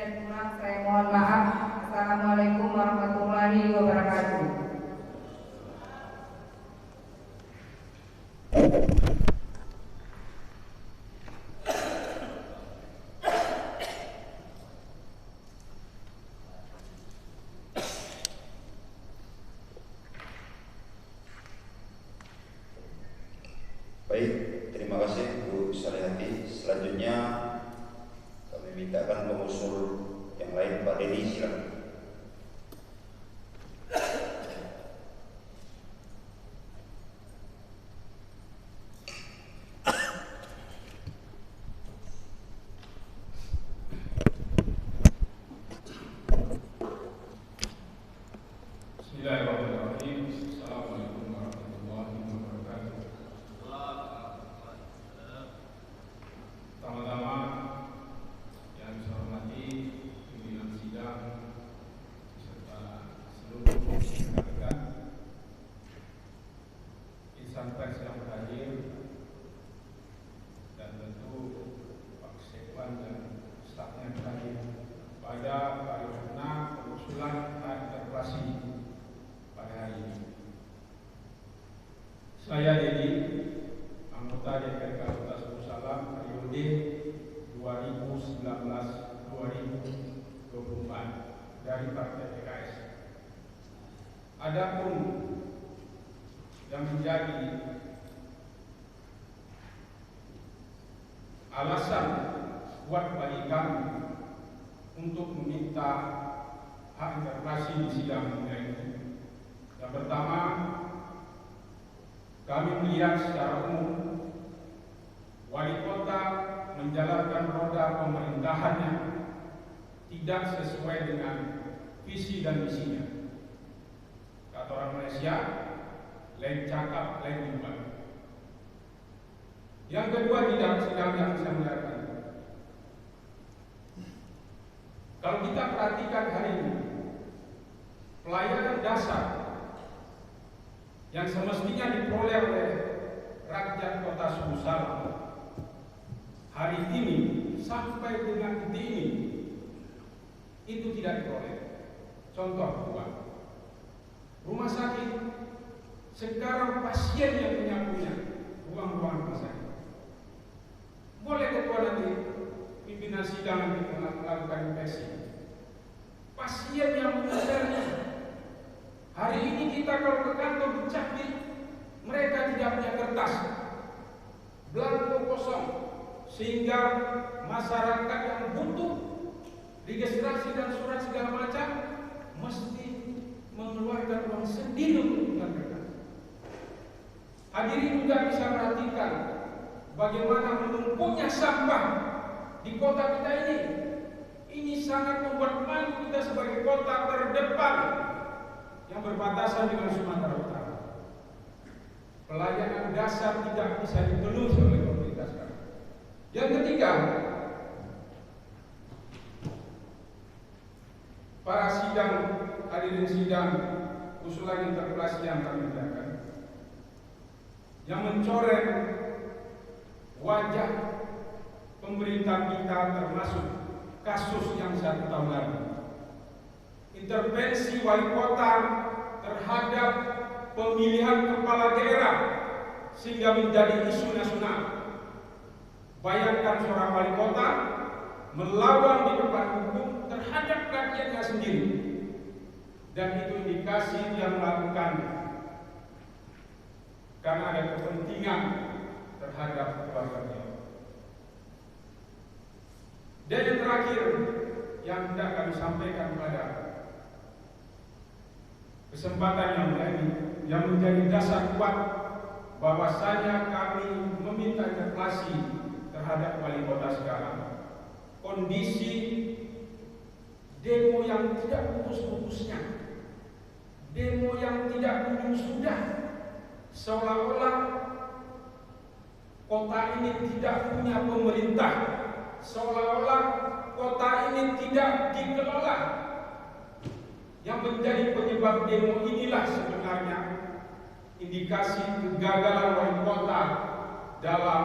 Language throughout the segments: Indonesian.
dan kurang saya mohon maaf. Assalamualaikum warahmatullahi wabarakatuh. Baik, terima kasih Bu Salihati. Selanjutnya kami mintakan pengusul yang lain, Pak Dedi, silakan. Bismillahirrahmanirrahim. Assalamualaikum warahmatullahi wabarakatuh. Pertama-tama yang saya hormati pimpinan sidang serta seluruh rekan-rekan, insan pers yang hadir, dan tentu Pak Sekwan dan stafnya yang hadir pada paripurna pengusulan interpelasi pada hari ini. Saya Dedi, anggota DPRD Kota Salam periode 2019-2024 dari Partai PKS. Adapun yang menjadi alasan kuat bagi kami untuk meminta hak interpelasi di sidang ini. Yang pertama, kami melihat secara umum wali kota menjalankan roda pemerintahannya tidak sesuai dengan visi dan misinya. Kata orang Malaysia, lain cakap, lain buat. Yang kedua, tidak sedang yang bisa melihatkan. Kalau kita perhatikan hari ini, pelayanan dasar yang semestinya diperoleh oleh rakyat Kota Salam hari ini sampai dengan detik ini itu tidak diperoleh. Contoh dua, rumah sakit sekarang pasien yang punya ruang-ruang rumah sakit. Boleh ketua nanti pimpinan sidang nanti melakukan investasi. Pasien yang punya hari ini kita kalau ke kantor Dukcapil, mereka tidak punya kertas, belangko kosong, sehingga masyarakat yang butuh registrasi dan surat segala macam mesti mengeluarkan uang sendiri untuk bukan kertas. Hadirin juga bisa perhatikan bagaimana menumpuknya sampah di kota kita ini. Ini sangat membuat malu kita sebagai kota terdepan yang berbatasan dengan Sumatera Utara. Pelayanan dasar tidak bisa dipenuhi oleh pemerintah sekarang. Yang ketiga, para sidang, hadirin sidang usulan interpelasi yang kami berikan, yang mencoreng wajah pemerintah kita termasuk kasus yang 1 tahun lalu. Intervensi wali kota terhadap pemilihan kepala daerah sehingga menjadi isu nasional. Bayangkan seorang wali kota melawan di depan hukum terhadap rakyatnya sendiri, dan itu indikasi dia melakukan karena ada kepentingan terhadap keluarganya. Dan yang terakhir yang hendak kami sampaikan pada kesempatan yang menjadi dasar kuat bahwasanya kami meminta interpelasi terhadap wali kota sekarang. Kondisi demo yang tidak putus-putusnya, demo yang tidak kunjung sudah, seolah-olah kota ini tidak punya pemerintah, seolah-olah kota ini tidak dikelola. Yang menjadi penyebab demo inilah sebenarnya indikasi kegagalan wali kota dalam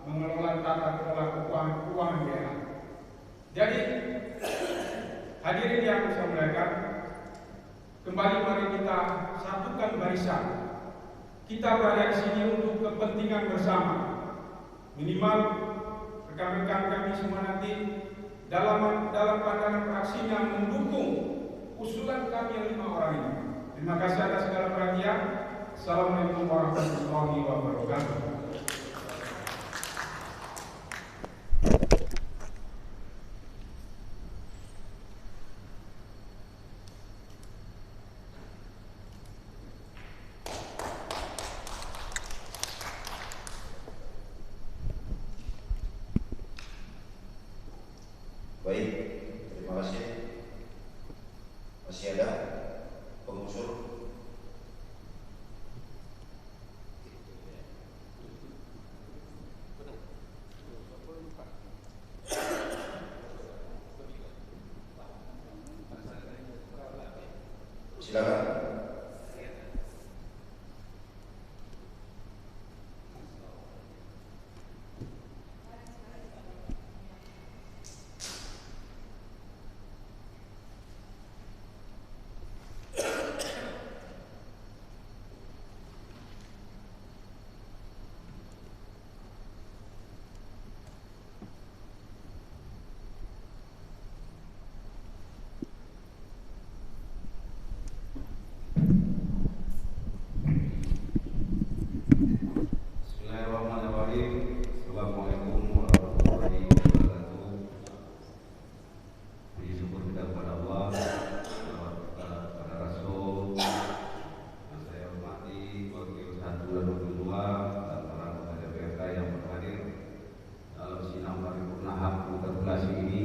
mengelola tata kelola keuangan daerah. Jadi Hadirin yang saya muliakan, kembali mari kita satukan barisan. Kita berada di sini untuk kepentingan bersama. Minimal rekan-rekan kami semua nanti dalam pandangan fraksinya mendukung usulan kami yang 5 orang ini. Terima kasih atas segala perhatian. Assalamualaikum warahmatullahi wabarakatuh. Baik, terima kasih. Masih ada pengusul? Silakan. Bismillahirrahmanirrahim. Assalamualaikum warahmatullahi wabarakatuh. Puji syukur kita kepada Allah, kepada Rasul yang saya hormati, Wakil 1 dan Wakil 2, dan para anggota DPRK yang berhadir dalam sidang paripurna HAM interpelasi ini.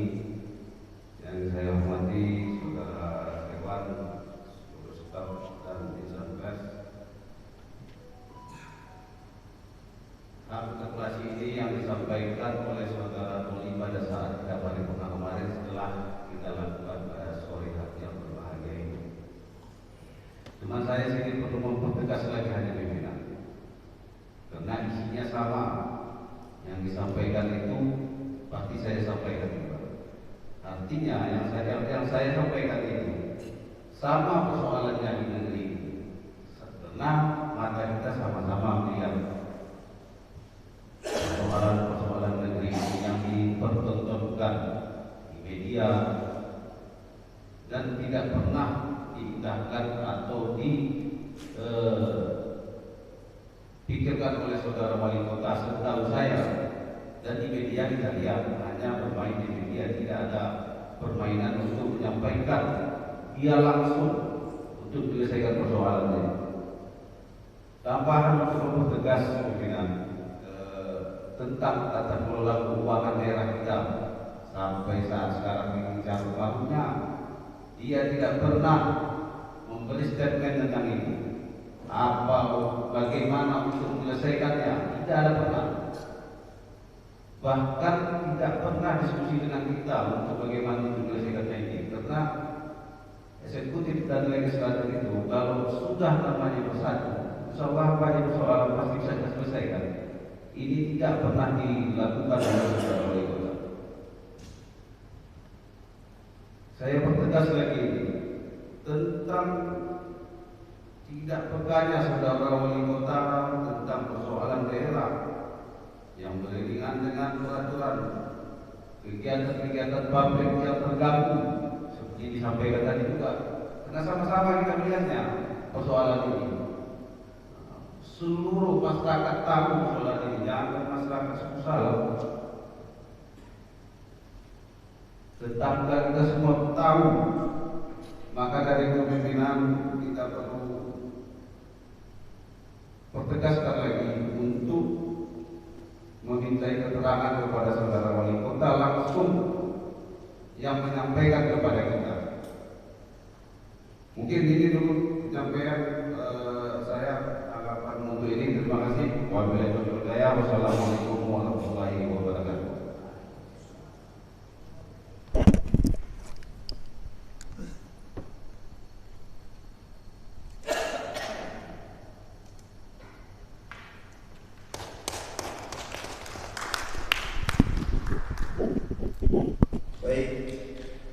Yang saya hormati Saudara Dewan, seluruh staf dan insan pers. Interpelasi ini yang disampaikan oleh Saudara Tuli pada saat kita paripurna kemarin setelah kita lakukan pada sore hari yang berbahagia ini. Cuma saya sini perlu mempertegas lagi hanya pimpinan, karena isinya sama. Yang disampaikan itu pasti saya sampaikan juga. Artinya yang saya sampaikan itu sama persoalannya di negeri ini, karena mata kita sama-sama melihat persoalan negeri ini yang dipertontonkan di media dan tidak pernah diindahkan atau dipikirkan oleh Saudara Wali Kota setahu saya. Dan di media kita lihat hanya bermain di media, tidak ada permainan untuk menyampaikan dia langsung untuk menyelesaikan persoalannya. Tambahan untuk mempertegas pimpinan tentang tata kelola keuangan daerah kita sampai saat sekarang ini cara barunya dia tidak pernah memberi statement tentang itu. Bagaimana untuk menyelesaikannya, tidak ada pernah. Bahkan tidak pernah diskusi dengan kita untuk bagaimana untuk menyelesaikannya ini, karena eksekutif dan legislatif itu kalau sudah namanya bersatu, insya-Allah banyak persoalan pasti bisa diselesaikan. Ini tidak pernah dilakukan oleh Saudara Wali Kota. Saya pertegas lagi tentang tidak pekanya Saudara Wali Kota tentang persoalan daerah yang beriringan dengan peraturan kegiatan-kegiatan pabrik yang tergabung seperti disampaikan tadi juga. Karena sama-sama kita melihatnya persoalan ini. Seluruh masyarakat tahu persoalan ini, jangan masyarakat susah. Tetangga kita semua tahu. Maka dari kepemimpinan kita perlu pertegaskan lagi untuk memintai keterangan kepada Saudara Wali Kota langsung yang menyampaikan kepada kita. Mungkin ini dulu penyampaian saya. Untuk ini terima kasih. Wabillahi taufiq wal hidayah. Wassalamualaikum